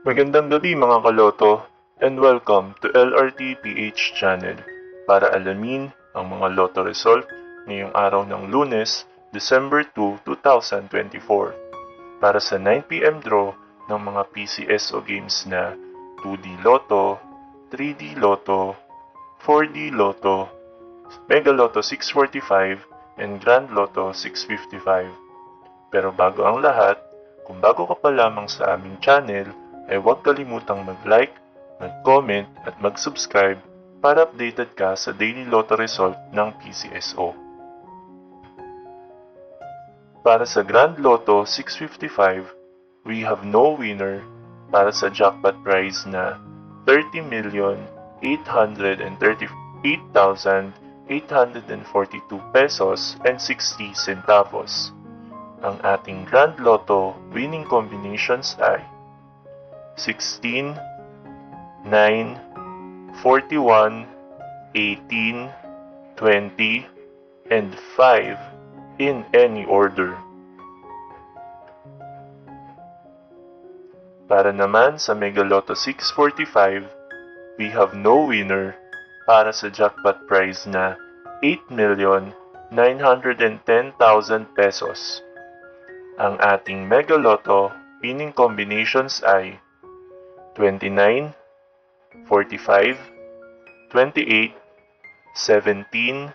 Magandang gabi mga kaloto and welcome to LRT PH channel para alamin ang mga loto result ngayong araw ng Lunes, December 2, 2024 para sa 9pm draw ng mga PCSO games na 2D Lotto, 3D Lotto, 4D Lotto, Mega Lotto 645 and Grand Lotto 655. Pero bago ang lahat, kung bago ka pa lamang sa aming channel, ay huwag kalimutang mag-like, mag-comment at mag-subscribe para updated ka sa daily lotto result ng PCSO. Para sa Grand Lotto 655, we have no winner para sa jackpot prize na 30,838,842 pesos and 60 centavos. Ang ating Grand Lotto winning combinations ay 16, 9, 41, 18, 20, and 5 in any order. Para naman sa Mega Lotto 645, we have no winner para sa jackpot prize na 8,910,000 pesos. Ang ating Mega Lotto winning combinations ay 29, 45, 28, 17,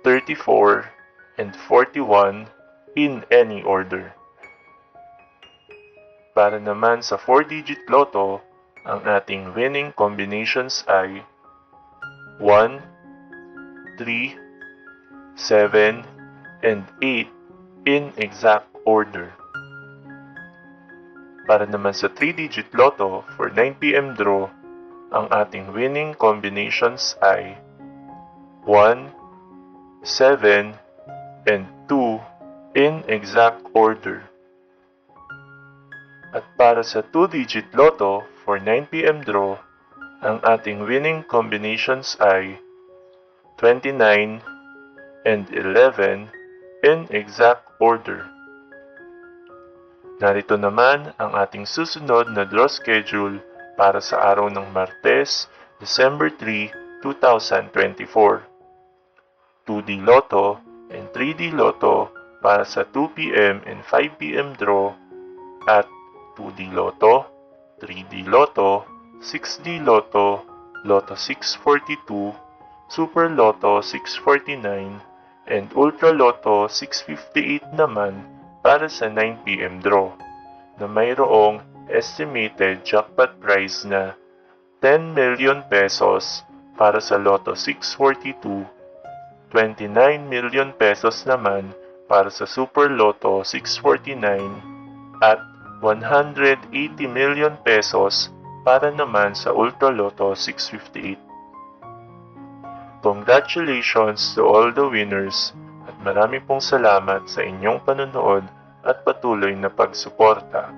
34, and 41 in any order. Para naman sa 4-digit Lotto, ang ating winning combinations ay 1, 3, 7, and 8 in exact order. Para naman sa 3-digit Lotto for 9pm draw, ang ating winning combinations ay 1, 7, and 2 in exact order. At para sa 2-digit Lotto for 9pm draw, ang ating winning combinations ay 29 and 11 in exact order. Narito naman ang ating susunod na draw schedule para sa araw ng Martes, December 3, 2024. 2D Lotto and 3D Lotto para sa 2pm and 5pm draw at 2D Lotto, 3D Lotto, 6D Lotto, Lotto 642, Super Lotto 649, and Ultra Lotto 658 naman para sa 9pm draw na mayroong estimated jackpot prize na 10 million pesos para sa Lotto 642, 29 million pesos naman para sa Super Lotto 649 at 180 million pesos para naman sa Ultra Lotto 658. Congratulations to all the winners at marami pong salamat sa inyong panonood at patuloy na pagsuporta.